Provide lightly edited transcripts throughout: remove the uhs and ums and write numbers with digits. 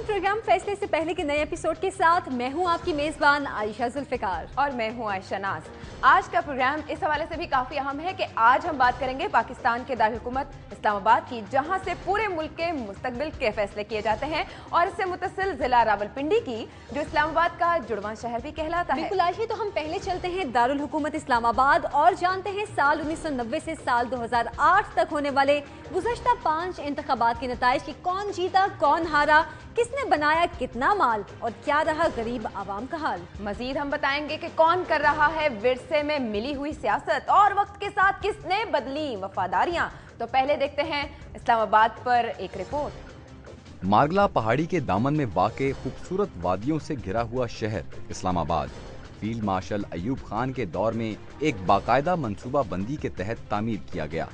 Programme फैसले से पहले के नए एपिसोड के साथ मैं हूं आपकी मेजबान आयशा जुल्फिकार और मैं हूं आयशा नाज। आज का प्रोग्राम इस हवाले से भी काफी अहम है कि आज हम बात करेंगे पाकिस्तान के दारुल-हुकूमत इस्लामाबाद की, जहां से पूरे मुल्क के मुस्तकबिल के फैसले किए जाते हैं, और इससे मुतसिल जिला रावलपिंडी की, जो इस्लामाबाद का जुड़वां शहर भी कहलाता है। बिल्कुल आयशा, तो हम पहले चलते हैं दारुल हुकूमत इस्लामाबाद और जानते हैं साल 1990 से साल 2008 तक होने वाले गुज़श्ता 5 इंतखाबात के नताइज की कौन जीता, कौन हारा, किसने बनाया कितना माल और क्या रहा गरीब आवाम का हाल। मजीद हम बताएंगे कि कौन कर रहा है विरसे में मिली हुई सियासत और वक्त के साथ किसने बदली वफादारियां। तो पहले देखते हैं इस्लामाबाद पर एक रिपोर्ट। मारगला पहाड़ी के दामन में वाक़े खूबसूरत वादियों से घिरा हुआ शहर इस्लामाबाद फील्ड मार्शल अयूब खान के दौर में एक बाकायदा मंसूबा बंदी के तहत तामीर किया गया।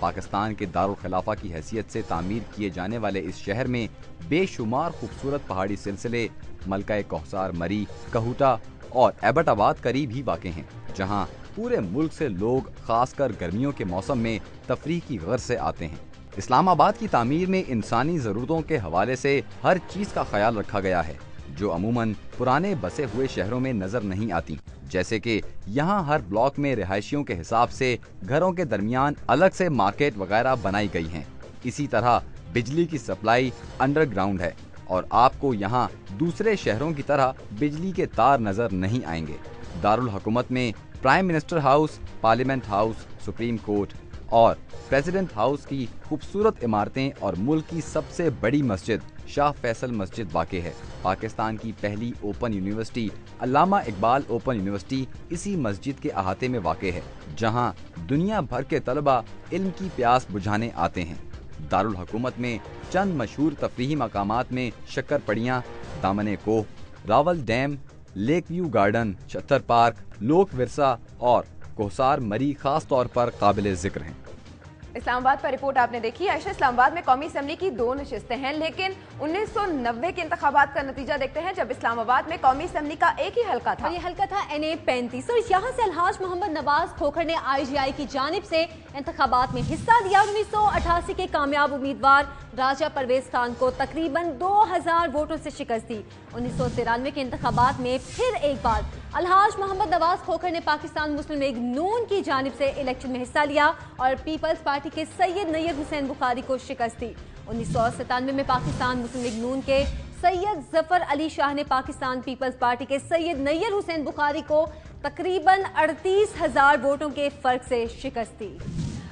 पाकिस्तान के दारुल खिलाफा की हैसियत से तामीर किए जाने वाले इस शहर में बेशुमार खूबसूरत पहाड़ी सिलसिले मलका कौसार मरी, कहूटा और एबटाबाद करीब ही वाक़े हैं, जहां पूरे मुल्क से लोग खासकर गर्मियों के मौसम में तफरीह की गर्ज से आते हैं। इस्लामाबाद की तामीर में इंसानी ज़रूरतों के हवाले से हर चीज़ का ख्याल रखा गया है, जो अमूमन पुराने बसे हुए शहरों में नजर नहीं आती, जैसे कि यहाँ हर ब्लॉक में रिहायशियों के हिसाब से घरों के दरमियान अलग से मार्केट वगैरह बनाई गई हैं। इसी तरह बिजली की सप्लाई अंडरग्राउंड है और आपको यहाँ दूसरे शहरों की तरह बिजली के तार नजर नहीं आएंगे। दारुल हुकूमत में prime minister house, parliament house, supreme court और प्रेसिडेंट हाउस की खूबसूरत इमारतें और मुल्क की सबसे बड़ी मस्जिद शाह फैसल मस्जिद वाक़े है। पाकिस्तान की पहली ओपन यूनिवर्सिटी अल्लामा इकबाल ओपन यूनिवर्सिटी इसी मस्जिद के अहाते में वाक़े है, जहां दुनिया भर के तलबा इल्म की प्यास बुझाने आते हैं। दारुल हुकूमत में चंद मशहूर तफरीही मकामात में Shakarparian, Damane Koh, Rawal dam, lake view garden, Chattar park, Lok Virsa और कोहसार मरी खास तौर पर काबिल जिक्र हैं। इस्लामाबाद पर रिपोर्ट आपने देखी। ऐशा, इस्लामाबाद में कौमी असेंबली की 2 नशिस्तें हैं, लेकिन 1990 के इंतखाबात का नतीजा देखते हैं, जब इस्लामाबाद में कौमी असेंबली का एक ही हल्का था। और ये हल्का था NA 35 और यहाँ से अलहाज मोहम्मद नवाज खोखर ने IGI की जानिब से इंतखाबात में हिस्सा लिया। 1988 के कामयाब उम्मीदवार राजा परवेज खान को तकरीबन 2000 वोटों से शिकस्त दी। 1993 के इंतखाबात में फिर एक बार अलहाज मोहम्मद नवाज खोखर ने पाकिस्तान मुस्लिम लीग नून की जानिब से इलेक्शन में हिस्सा लिया और पीपल्स पार्टी के सैयद नैयर हुसैन बुखारी को शिकस्त दी। 1997 में पाकिस्तान मुस्लिम लीग नून के सैयद जफर अली शाह ने पाकिस्तान पीपल्स पार्टी के सैयद नैयर हुसैन बुखारी को तकरीबन 38,000 वोटों के फर्क से शिकस्त दी।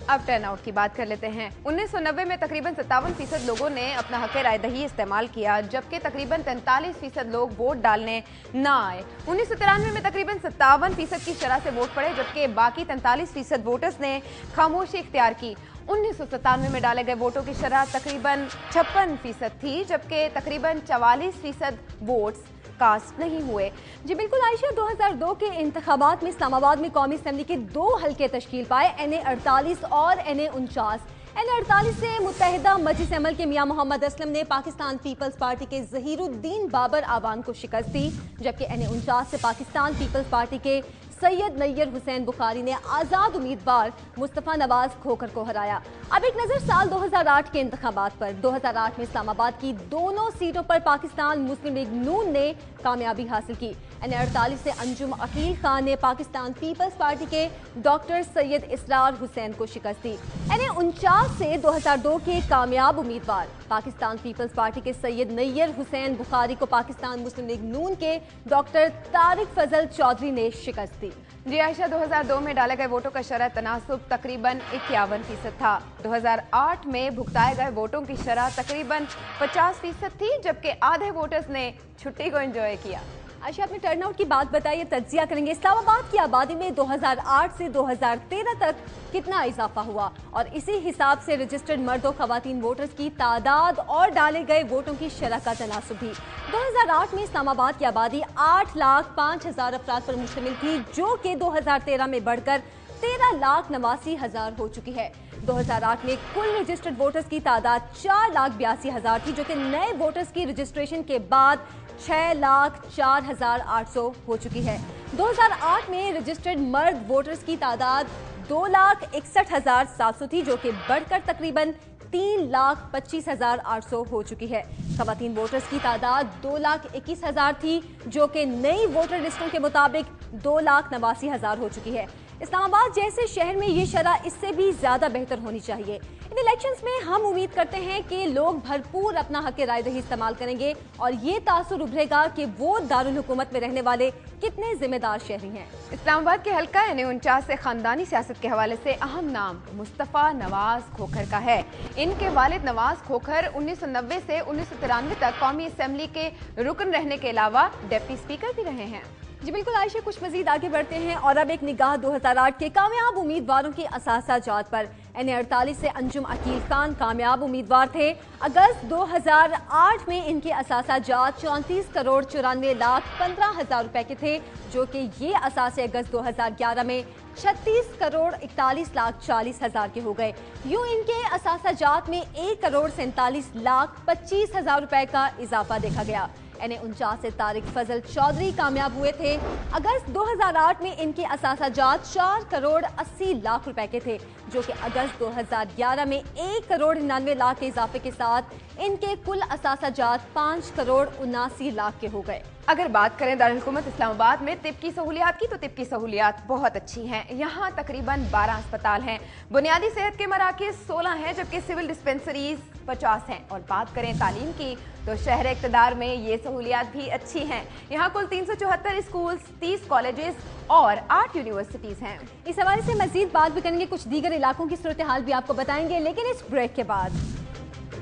अब टर्न आउट की बात कर लेते हैं। 1990 में तकरीबन 57% लोगों ने अपना हक राय दही इस्तेमाल किया, जबकि तकरीबन 43% लोग वोट डालने ना आए। 1993 में तकरीबन 57% की शरह से वोट पड़े, जबकि बाकी 43% वोटर्स ने खामोशी इख्तियार की। 1997 में डाले गए वोटों की शरह तकरीबन 56% थी, जबकि तकरीबन 44% वोट्स कास्ट नहीं हुए। जी बिल्कुल आयशा, 2002 के इंतखाबात में इस्लामाबाद में कौमी असेंबली के 2 हल्के तश्कील पाए, NA 48 और NA 49। NA 48 से मुत्तहिदा मजलिस अमल के मियां मोहम्मद असलम ने पाकिस्तान पीपल्स पार्टी के जहीरुद्दीन बाबर आवान को शिकस्त दी, जबकि NA 49 से पाकिस्तान पीपल्स पार्टी के सैयद नैयर हुसैन बुखारी ने आज़ाद उम्मीदवार मुस्तफ़ा नवाज खोखर को हराया। अब एक नज़र साल 2008 के इंतखाबात पर। 2008 में इस्लामाबाद की दोनों सीटों पर पाकिस्तान मुस्लिम लीग नून ने कामयाबी हासिल की। NA 48 से अंजुम अकील खान ने पाकिस्तान पीपल्स पार्टी के डॉक्टर सैयद इसरार हुसैन को शिकस्त दी। NA 49 से 2002 के कामयाब उम्मीदवार पाकिस्तान पीपल्स पार्टी के सैयद नैयर हुसैन बुखारी को पाकिस्तान मुस्लिम लीग नून के डॉक्टर तारिक फजल चौधरी ने शिकस्त दी। जी आयशा, 2002 में डाले गए वोटों का शरह तनासुब तकरीबन 51% था। 2008 में भुगताए गए वोटों की शरह तकरीबन 50% थी, जबकि आधे वोटर्स ने छुट्टी को एंजॉय किया। आयशा, अपने टर्न आउट की बात बताइए, तज्जिया करेंगे इस्लामाबाद की आबादी में 2008 से 2013 तक कितना इजाफा हुआ और इसी हिसाब से रजिस्टर्ड मर्द और खवातीन वोटर्स की तादाद और डाले गए वोटों की शरह का तनासुब भी। 2008 में इस्लामाबाद की आबादी 8,05,000 अफराद पर मुश्तमिल थी, जो कि 2013 में बढ़कर 13,89,000 हो चुकी है। 2008 में कुल रजिस्टर्ड वोटर्स की तादाद 4,82,000 थी, जो कि नए वोटर्स की रजिस्ट्रेशन के बाद 6,04,800 हो चुकी है। 2008 में रजिस्टर्ड मर्द वोटर्स की तादाद 2,61,700 थी, जो कि बढ़कर तकरीबन 3,25,800 हो चुकी है। खवातीन वोटर्स की तादाद 2,21,000 थी, जो कि नई वोटर लिस्टों के मुताबिक 2,89,000 हो चुकी है। इस्लामाबाद जैसे शहर में ये शरह इससे भी ज्यादा बेहतर होनी चाहिए। इन इलेक्शंस में हम उम्मीद करते हैं कि लोग भरपूर अपना हक राय दही इस्तेमाल करेंगे और ये तासुर उभरेगा कि वो दारुल हुकूमत में रहने वाले कितने जिम्मेदार शहरी हैं। इस्लामाबाद के हल्का NA49 से खानदानी सियासत के हवाले से अहम नाम मुस्तफ़ा नवाज खोखर का है। इनके वालिद नवाज खोखर 1990 से 1993 तक कौमी असेंबली के रुकन रहने के अलावा डिप्टी स्पीकर भी रहे हैं। जी बिल्कुल आयशा, कुछ मजीद आगे बढ़ते हैं और अब एक निगाह 2008 के कामयाब उम्मीदवारों की असासा जात पर। NA48 से अंजुम अकील खान कामयाब उम्मीदवार थे। अगस्त 2008 में इनके असासा जात 34,94,15,000 रुपए के थे, जो कि ये असासे अगस्त 2011 में 36,41,40,000 के हो गए। यूं इनके असासा जात में 1,47,25,000 रुपए का इजाफा देखा गया। NA49 से तारिक फजल चौधरी कामयाब हुए थे। अगस्त 2008 में इनके असासा जात 4,80,00,000 रुपए के थे, जो कि अगस्त 2011 में 1,99,00,000 के इजाफे के साथ इनके कुल असासा जात 5,79,00,000 के हो गए। अगर बात करें दारुल हुकूमत इस्लामाबाद में तिब की सहूलियात की, तो तिब की सहूलियात बहुत अच्छी हैं। यहाँ तकरीबन 12 अस्पताल हैं, बुनियादी सेहत के मराकज़ 16 हैं, जबकि सिविल डिस्पेंसरीज 50 हैं। और बात करें तालीम की, तो शहर इक़्तिदार में ये सहूलियात भी अच्छी हैं। यहाँ कुल 374 स्कूल्स, 30 कॉलेजेस और 8 यूनिवर्सिटीज़ हैं। इस हवाले से मजीद बात भी करेंगे, कुछ दीगर इलाकों की सूरत हाल भी आपको बताएंगे, लेकिन इस ब्रेक के बाद।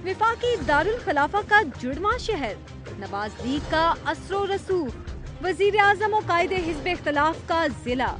विफाकी दारुल खिलाफा का जुड़वां शहर, नवाज लीग का असरो रसूख, वजीर आजम और कायदे हिज़्ब इख्तिलाफ का जिला।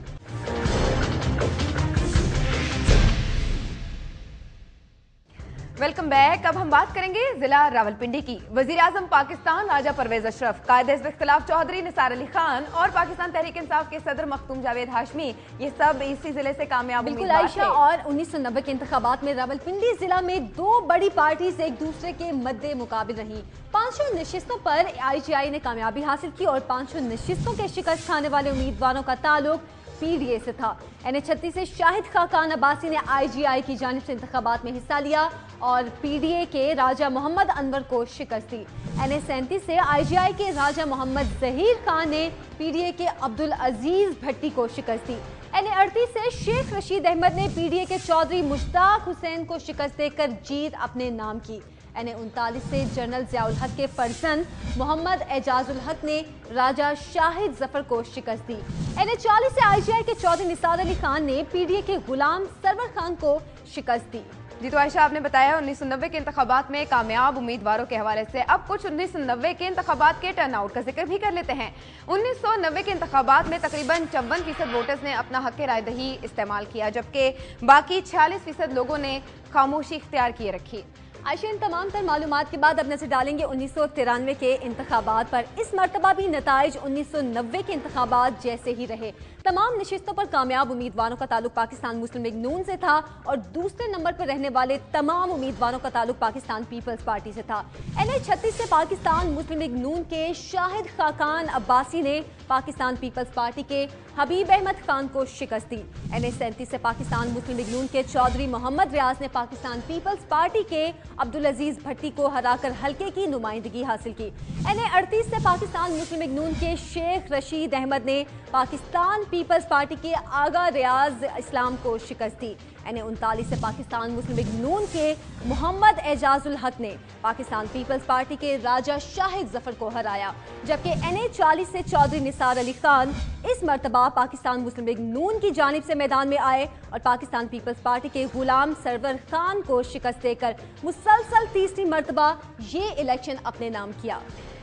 Welcome back. अब हम बात करेंगे जिला रावलपिंडी की। वजीर आजम पाकिस्तान राजा परवेज अशरफ, कायदे हिज़्ब इख्तिलाफ चौधरी निसार अली खान और पाकिस्तान तहरीक इंसाफ के सदर मखदूम जावेद हाशमी, ये सब इसी जिले से कामयाब बिल्कुल आयशा, और 1990 के इंतखाबात में रावलपिंडी जिला में 2 बड़ी पार्टीज एक दूसरे के मद्दे मुकाबिल रही। 500 नशिस्तों पर IGI ने कामयाबी हासिल की और 500 नशिस्तों के शिकस्त खाने वाले उम्मीदवारों का ताल्लुक PDA से था। NA36 से शाहिद खाकान अब्बासी ने IGI की जानिब से इंतखाबात में हिस्सा लिया और PDA के राजा मोहम्मद अनवर को शिकस्त दी। NA37 से IGI के राजा मोहम्मद जहीर खान ने PDA के अब्दुल अजीज भट्टी को शिकस्त दी। NA38 से शेख रशीद अहमद ने PDA के चौधरी मुश्ताक हुसैन को शिकस्त देकर जीत अपने नाम की। NA39 से जनरल ज़ियाउल हक के फर्जंद मोहम्मद एजाजुल हक ने राजा शाहिद जफर को शिकस्त दी। NA40 से IGI के चौधरी निसार अली खान ने PDA के गुलाम सरवर खान को शिकस्त दी। जी तो आयशा, आपने बताया 1990 के इंतखाबात में कामयाब उम्मीदवारों के हवाले से। अब कुछ 1990 के इंतखाबात के टर्नआउट का जिक्र भी कर लेते हैं। 1990 के इंतखाबात में तकरीबन 54% वोटर्स ने अपना हक राय दही इस्तेमाल किया, जबकि बाकी 46% लोगों ने खामोशी इख्तियार किए रखी। आयशा, इन तमाम तर मालूमात के बाद अब नजर डालेंगे 1993 के इंतखाबात पर। इस मरतबा भी नताइज 1990 के इंतखाबात जैसे ही रहे। तमाम नशिस्तों पर कामयाब उम्मीदवारों का ताल्लुक पाकिस्तान मुस्लिम लीग नून से था और दूसरे नंबर पर रहने वाले तमाम उम्मीदवारों का ताल्लुक पाकिस्तान पीपल्स पार्टी से था। NA36 से पाकिस्तान मुस्लिम लीग नून के शाहिद खाकान अब्बासी ने पाकिस्तान पीपल्स पार्टी के हबीब अहमद खान को शिकस्त दी। NA37 से पाकिस्तान मुस्लिम लीग नून के चौधरी मोहम्मद रियाज ने पाकिस्तान पीपल्स पार्टी के अब्दुल अजीज भट्टी को हराकर हल्के की नुमाइंदगी हासिल की। NA38 से पाकिस्तान मुस्लिम लीग नून के शेख रशीद अहमद ने पाकिस्तान पीपल्स पार्टी के आगा रियाज इस्लाम को शिकस्त दी। NA39 से पाकिस्तान मुस्लिम लीग नून के मोहम्मद एजाजुल हक ने पाकिस्तान पीपल्स पार्टी के राजा शाहिद जफर को हराया, जबकि NA40 से चौधरी निसार अली खान इस मरतबा पाकिस्तान मुस्लिम लीग नून की जानिब से मैदान में आए और पाकिस्तान पीपल्स पार्टी के गुलाम सरवर खान को शिकस्त देकर मुसलसल तीसरी मरतबा ये इलेक्शन अपने नाम किया।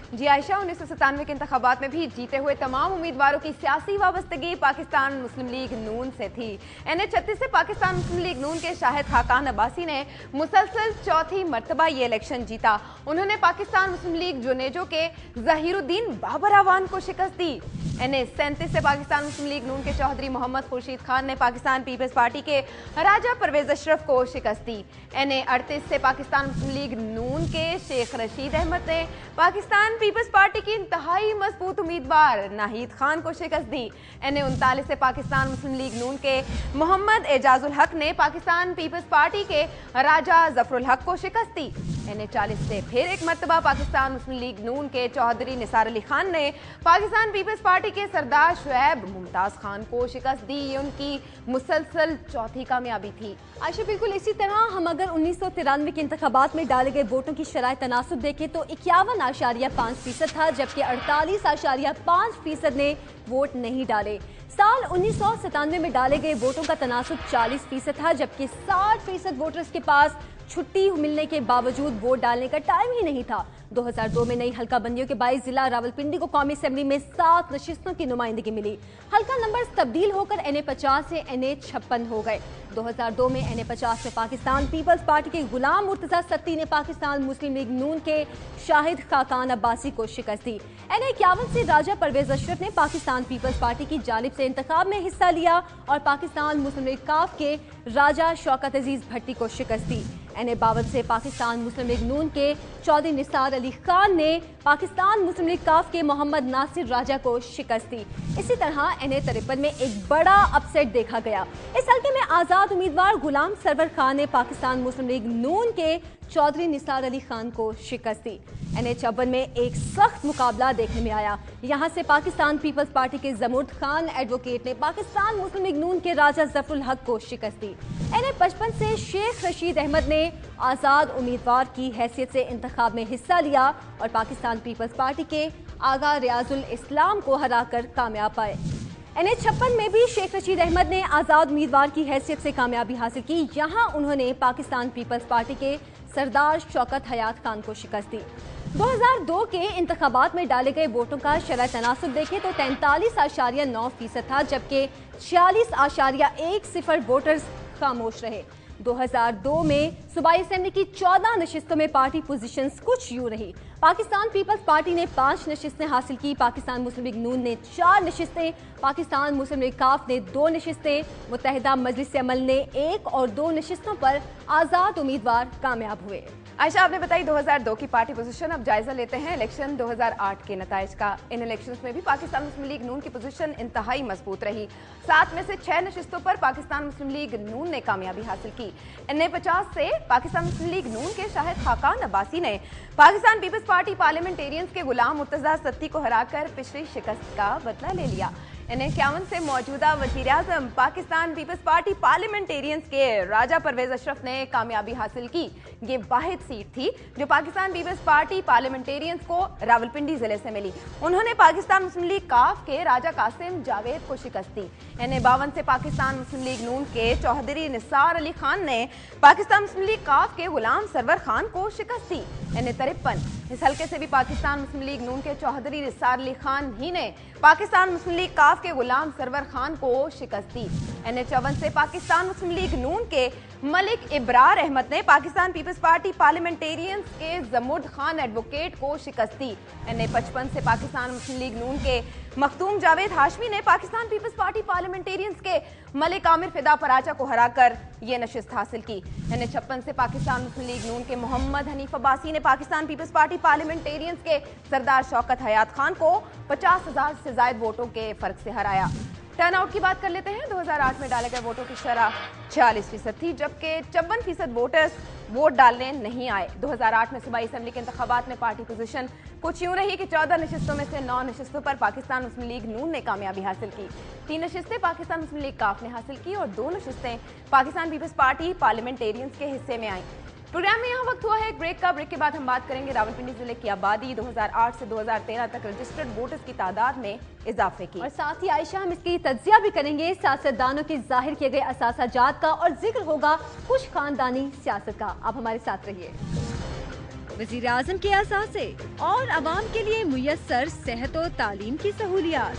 जी आयशा, 1997 के इंतखाबात में भी जीते हुए तमाम उम्मीदवारों की सियासी वाबस्तगी पाकिस्तान मुस्लिम लीग नून से थी। NA36 से पाकिस्तान मुस्लिम लीग नून के शाहिद खाकान अब्बासी ने मुसलसल चौथी मरतबा ये इलेक्शन जीता। उन्होंने पाकिस्तान मुस्लिम लीग जुनेजो के जहीरुद्दीन बाबर आवान को शिकस्त दी। NA37 से पाकिस्तान मुस्लिम लीग नून के चौधरी मोहम्मद खुर्शीद खान ने पाकिस्तान पीपल्स पार्टी के राजा परवेज अशरफ को शिकस्त दी। NA38 से पाकिस्तान मुस्लिम लीग नून के शेख रशीद अहमद ने पाकिस्तान पीपल्स पार्टी की इंतहाई मजबूत उम्मीदवार नाहिद खान को शिकस्त दी। NA 39 से पाकिस्तान मुस्लिम लीग नून के मोहम्मद एजाजुल हक ने पाकिस्तान पीपल्स पार्टी के राजा जफरुल हक को शिकस्त दी। NA 40 से फिर एक मर्तबा पाकिस्तान मुस्लिम लीग नून के चौधरी निसार अली खान ने पाकिस्तान पीपल्स पार्टी के सरदार शुएब मुमताज खान को शिकस्त दी। ये उनकी मुसलसल चौथी कामयाबी थी। आयशा, बिल्कुल इसी तरह हम अगर 1993 के इंतखाबात में डाले गए वोटों की शरह तनासुब देखें तो 51.5% था, जबकि 48.5% ने वोट नहीं डाले। साल 1997 में डाले गए वोटों का तनासुब 40% था, जबकि 60% वोटर्स के पास छुट्टी मिलने के बावजूद वोट डालने का टाइम ही नहीं था। 2002 में नई हल्का बंदियों के बाईस जिला रावलपिंडी को कौमी असेंबली में 7 नशिस्तों की नुमाइंदगी मिली। हल्का नंबर तब्दील होकर NA 50 से NA 56 हो गए। 2002 में NA 50 में पाकिस्तान पीपल्स पार्टी के गुलाम मुर्तजा सत्ती ने पाकिस्तान मुस्लिम लीग नून के शाहिद खाकान अब्बासी को शिकस्त दी। NA 51 से राजा परवेज अशरफ ने पाकिस्तान पीपल्स पार्टी की जानिब से इंतखाब में हिस्सा लिया और पाकिस्तान मुस्लिम लीग काफ के राजा शौकत अजीज भट्टी को शिकस्त दी। NA 52 से पाकिस्तान मुस्लिम लीग नून के चौधरी निसार अली खान ने पाकिस्तान मुस्लिम लीग काफ के मोहम्मद नासिर राजा को शिकस्त दी। इसी तरह NA 53 में एक बड़ा अपसेट देखा गया। इस हल्के में आज़ाद उम्मीदवार गुलाम सरवर खान ने पाकिस्तान मुस्लिम लीग नून के चौधरी निसार अली खान को शिकस्त दी। NA 54 में एक सख्त मुकाबला देखने में आया। यहाँ से पाकिस्तान पीपल्स पार्टी के जमुर्द खान एडवोकेट ने पाकिस्तान मुस्लिम लीग नून के राजा जफरुल हक को शिकस्त दी। NA 55 से शेख रशीद अहमद ने आज़ाद उम्मीदवार की हैसियत से इंतखाब में हिस्सा लिया और पाकिस्तान पीपल्स पार्टी के आगा रियाजुल इस्लाम को हराकर कामयाब पाए। NA 56 में भी शेख रशीद अहमद ने आज़ाद उम्मीदवार की हैसियत से कामयाबी हासिल की। यहाँ उन्होंने पाकिस्तान पीपल्स पार्टी के सरदार शौकत हयात खान को शिकस्त दी। 2002 के इंतखाबात में डाले गए वोटों का शरह तनासुब देखें तो 43.9% था, जबकि 46.10 वोटर्स खामोश रहे। 2002 में सूबाई असेंबली की 14 नशिस्तों में पार्टी पोजीशंस कुछ यूं रही। पाकिस्तान पीपल्स पार्टी ने 5 नशिस्तें हासिल की, पाकिस्तान मुस्लिम लीग नून ने 4 नशिस्तें, पाकिस्तान मुस्लिम लीग काफ ने 2 नशिस्तें, मुत्तहिदा मजलिस अमल ने 1 और 2 नशिस्तों पर आज़ाद उम्मीदवार कामयाब हुए। आयशा, आपने बताई 2002 की पार्टी पोजीशन। अब जायजा लेते हैं इलेक्शन 2008 के नताइज का। इन इलेक्शंस में भी पाकिस्तान मुस्लिम लीग नून की पोजीशन इंतहाई मजबूत रही। 7 में से 6 नशिस्तों पर पाकिस्तान मुस्लिम लीग नून ने कामयाबी हासिल की। NA 50 से पाकिस्तान मुस्लिम लीग नून के शाहिद खाकान अब्बासी ने पाकिस्तान पीपल्स पार्टी पार्लियामेंटेरियंस के गुलाम मुर्तजा सत्ती को हराकर पिछली शिकस्त का बदला ले लिया। NA 51 से मौजूदा वज़ीर आज़म पाकिस्तान पीपल्स पार्टी पार्लियामेंटेरियंस के राजा परवेज अशरफ ने कामयाबी हासिल की। ये वाहिद सीट थी जो पाकिस्तान पीपल्स पार्टी पार्लियामेंटेरियंस को रावलपिंडी जिले से मिली। उन्होंने पाकिस्तान मुस्लिम लीग काफ के राजा कासिम जावेद को शिकस्त दी। NA 52 से पाकिस्तान मुस्लिम लीग नून के चौधरी निसार अली खान ने पाकिस्तान मुस्लिम लीग काफ के गुलाम सरवर खान को शिकस्त दी। NA 53 इस हल्के से भी पाकिस्तान मुस्लिम लीग नून के चौधरी निसार अली खान ही ने पाकिस्तान मुस्लिम लीग काफ के गुलाम सरवर खान को शिकस्त दी। NA 54 से पाकिस्तान मुस्लिम लीग नून के मलिक इब्रार अहमद ने पाकिस्तान पीपल्स पार्टी पार्लियामेंटेरियंस के जमुर्द खान एडवोकेट को शिकस्त दी। NA 55 से पाकिस्तान मुस्लिम लीग नून के मखदूम जावेद हाशमी ने पाकिस्तान पीपल्स पार्टी पार्लियामेंटेरियंस के मलिक आमिर फिदा पराचा को हराकर ये नशिस्त हासिल की। NA 56 से पाकिस्तान मुस्लिम लीग नून के मोहम्मद हनीफ अब्बासी ने पाकिस्तान पीपल्स पार्टी पार्लियामेंटेरियंस के सरदार शौकत हयात खान को 50,000 से ज्यादा वोटों के फर्क से हराया। टर्न आउट की बात कर लेते हैं। 2008 में डाले गए वोटों की शरह 46% थी, जबकि 54% वोटर्स वोट डालने नहीं आए। 2008 में सूबाई असेंबली के इंतखाबात में पार्टी पोजीशन कुछ यूं रही कि 14 नशिस्तों में से 9 नशिस्तों पर पाकिस्तान मुस्लिम लीग नून ने कामयाबी हासिल की। 3 नशिस्तें पाकिस्तान मुस्लिम लीग काफ ने हासिल की और 2 नशिस्तें पाकिस्तान पीपल्स पार्टी पार्लियामेंटेरियंस के हिस्से में आई। प्रोग्राम में यहाँ वक्त हुआ है एक ब्रेक का। ब्रेक के बाद हम बात करेंगे रावलपिंडी जिले की आबादी 2008 से 2013 तक रजिस्टर्ड वोटर्स की तादाद में इजाफे की, और साथ ही आयशा हम इसकी तज्जिया भी करेंगे सियासतदानों के जाहिर किए गए असासाजात का, और जिक्र होगा कुछ खानदानी सियासत का। आप हमारे साथ रहिए। वज़ीर आज़म के असासे और आवाम के लिए मुयस्सर सेहत और तालीम की सहूलियात।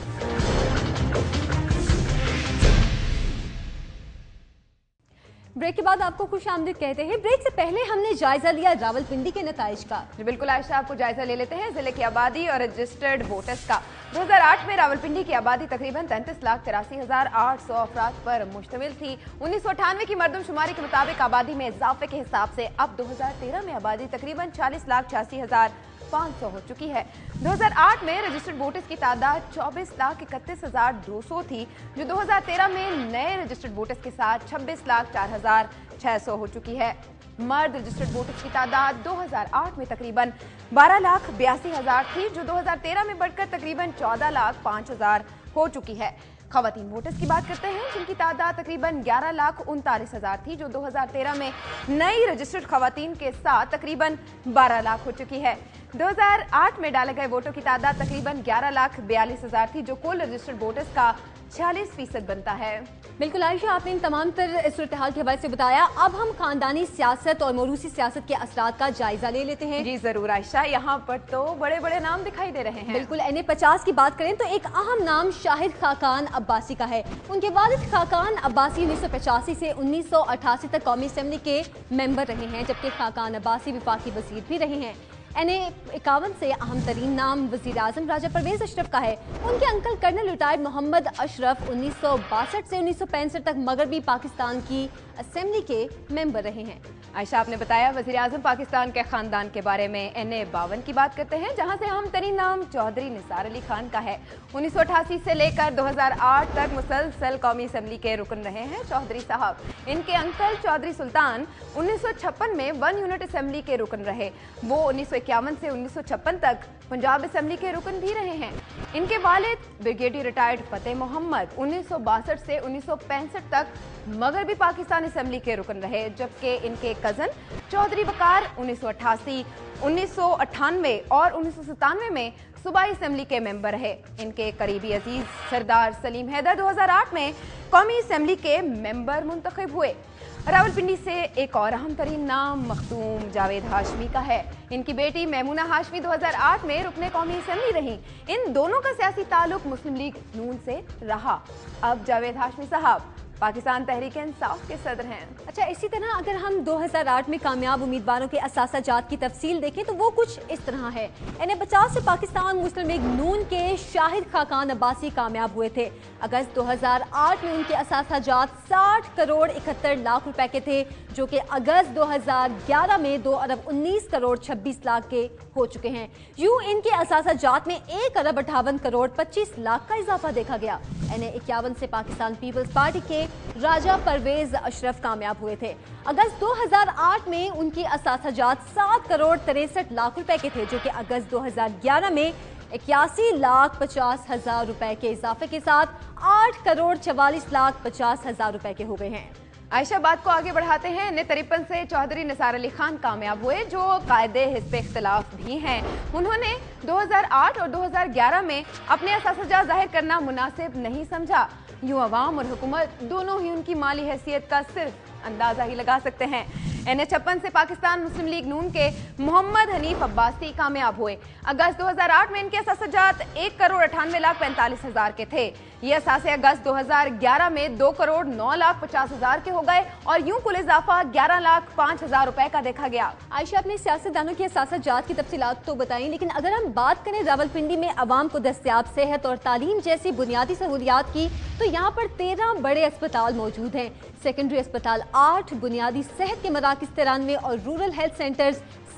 ब्रेक के बाद आपको खुश आमदीद कहते हैं। ब्रेक से पहले हमने जायजा लिया रावलपिंडी के नताइज का। बिल्कुल आयशा, आपको जायजा ले लेते हैं जिले की आबादी और रजिस्टर्ड वोटर्स का। 2008 में रावलपिंडी की आबादी तकरीबन 33,83,800 अफराद पर मुश्तमिल थी। 1998 की मरदमशुमारी के मुताबिक आबादी में इजाफे के हिसाब से अब 2013 में आबादी तकरीबन 40,86,000 500 हो चुकी है। 2008 में रजिस्टर्ड वोटर्स की तादाद 24,31,200 थी, जो 2013 में नए रजिस्टर्ड वोटर्स के साथ 26,04,600 हो चुकी है। मर्द रजिस्टर्ड वोटर्स की तादाद 2008 में तकरीबन 12,82,000 थी, जो 2013 में बढ़कर तकरीबन 14,05,000 हो चुकी है। खवातीन वोटर्स की बात करते हैं, जिनकी तादाद तकरीबन 11,39,000 थी, जो 2013 में नई रजिस्टर्ड खवातीन के साथ तकरीबन 12 लाख हो चुकी है। 2008 में डाले गए वोटों की तादाद तकरीबन 11,42,000 थी, जो कुल रजिस्टर्ड वोटर्स का 46% बनता है। बिल्कुल आयशा, आपने इन तमाम तर सूरत-ए-हाल के हवाले से बताया। अब हम खानदानी सियासत और मोरूसी सियासत के असरात का जायजा ले लेते हैं। जी जरूर आयशा, यहाँ पर तो बड़े बड़े नाम दिखाई दे रहे हैं। बिल्कुल, NA-50 की बात करें तो एक अहम नाम शाहिद खाकान अब्बासी का है। उनके वालिद खाकान अब्बासी 1985 से 1988 तक कौमी असेंबली के मेंबर रहे हैं, जबकि खाकान अब्बासी वफाकी वजीर भी रहे हैं। NA-51 से अहम तरीन नाम वज़ीर आज़म राजा परवेज अशरफ का है। उनके uncle colonel retired Mohammad Ashraf 1962 से 1965 तक मगरबी पाकिस्तान की असेंबली के मेंबर रहे हैं। आयशा, आपने बताया वज़ीर आज़म पाकिस्तान के खानदान के बारे में। NA-52 की बात करते हैं, जहां से अहम तरीन नाम चौधरी निसार अली खान का है। 1988 से लेकर 2008 तक मुसलसल कौमी असेंबली के रुकन रहे हैं चौधरी साहब। इनके अंकल चौधरी सुल्तान 1956 में 1 यूनिट असेंबली के रुकन रहे। वो 1951 से 1956 तक पंजाब असेंबली के रुकन भी रहे हैं। इनके वालिद ब्रिगेडियर रिटायर्ड फतेह मोहम्मद 1962 से 1965 तक मगरबी पाकिस्तान असेंबली के रुकन रहे, जबकि इनके कजन चौधरी वकार 1988, 1998 और 1997 में सूबाई असेंबली के मेंबर रहे। इनके करीबी अजीज सरदार सलीम हैदर 2008 में कौमी असेंबली के मेंबर मुंतखब हुए। रावलपिंडी से एक और अहम तरीन नाम मखदूम जावेद हाशमी का है। इनकी बेटी मैमूना हाशमी 2008 में रुकने कौमी असेंबली रही। इन दोनों का सियासी ताल्लुक मुस्लिम लीग नून से रहा। अब जावेद हाशमी साहब पाकिस्तान तहरीक-ए-इंसाफ के सदर हैं। अच्छा, इसी तरह अगर हम 2008 में कामयाब उम्मीदवारों के असासाजात की तफसील देखें तो वो कुछ इस तरह है। NA-50 से पाकिस्तान मुस्लिम लीग नून के शाहिद खाकान अब्बासी कामयाब हुए थे। अगस्त 2008 में उनके असासाजात 60 करोड़ 71 लाख रुपए के थे, जो कि अगस्त 2011 में 2 अरब 19 करोड़ 26 लाख के हो चुके हैं। यूं इनके असासाजात में 1 अरब 58 करोड़ 25 लाख का इजाफा देखा गया। NA-51 से पाकिस्तान पीपल्स पार्टी के राजा परवेज अशरफ कामयाब हुए थे। अगस्त 2008 में उनकी असासाजात 7 करोड़ 63 लाख रुपए के थे, जो कि अगस्त 2011 में 81,50,000 रुपए के इजाफे के साथ 8 करोड़ 44 लाख 50,000 रुपए के हो गए हैं। आयशा, बात को आगे बढ़ाते हैं। NA-53 से चौधरी निसार अली खान कामयाब हुए, जो कायदे हिस्ब इख्तिलाफ भी हैं। उन्होंने 2008 और 2011 में अपने असासाजात जाहिर करना मुनासिब नहीं समझा। यूं अवाम और हुकूमत दोनों ही उनकी माली हैसियत का सिर्फ अंदाजा ही लगा सकते हैं। NA-56 से पाकिस्तान मुस्लिम लीग नून के मोहम्मद हनीफ अब्बासी कामयाब हुए। अगस्त 2008 में इनके असासाजात 1 करोड़ 98 लाख 45,000 के थे। ये असासे अगस्त 2011 में 2 करोड़ 9 लाख 50,000 के हो गए और यूं कुल इजाफा 11 लाख 5,000 रुपए का देखा गया। आयशा, अपने सियासतदानों की असासाजात की तफसीलात तो बताई, लेकिन अगर हम बात करें रावलपिंडी में अवाम को दस्तयाब सेहत और तालीम जैसी बुनियादी सहूलियात की, तो यहाँ पर 13 बड़े अस्पताल मौजूद हैं। सेकेंडरी अस्पताल 8, बुनियादी सेहत के मराकज़ 93 और रूरल हेल्थ सेंटर्स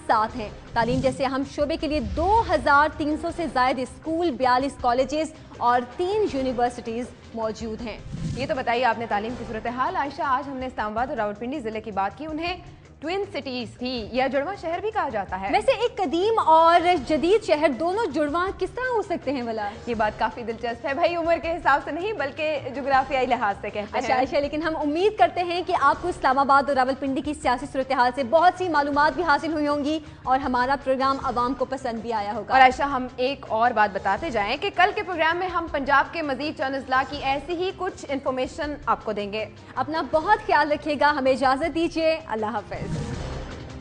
7 हैं। तालीम जैसे अहम शोबे के लिए 2300 से ज़ायद स्कूल, 42 कॉलेजेस और 3 यूनिवर्सिटीज़ मौजूद हैं। ये तो बताइए आपने तालीम की सूरत हाल। आयशा, आज हमने इस्लामाबाद और रावलपिंडी जिले की बात की, उन्हें ट्विन सिटीज भी या जुड़वा शहर भी कहा जाता है। वैसे एक कदीम और जदीद शहर दोनों जुड़वा किस तरह हो सकते हैं भला? ये बात काफी दिलचस्प है भाई, उम्र के हिसाब से नहीं बल्कि जुग्राफियाई लिहाज से कहते हैं। अच्छा, लेकिन हम उम्मीद करते हैं कि आपको इस्लामाबाद और रावलपिंडी की सियासी सूरत हाल से बहुत सी मालूमात भी हासिल हुई होंगी और हमारा प्रोग्राम आवाम को पसंद भी आया होगा। और आयशा, हम एक और बात बताते जाएं कि कल के प्रोग्राम में हम पंजाब के मजीद चंद अजला की ऐसी ही कुछ इन्फॉर्मेशन आपको देंगे। अपना बहुत ख्याल रखिएगा, हमें इजाजत दीजिए, अल्लाह हाफिज।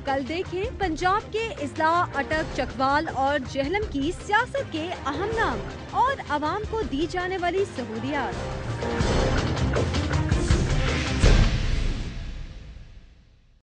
कल देखें पंजाब के इस्लाह, अटक, चकवाल और जहलम की सियासत के अहम नाम और आवाम को दी जाने वाली सहूलियात।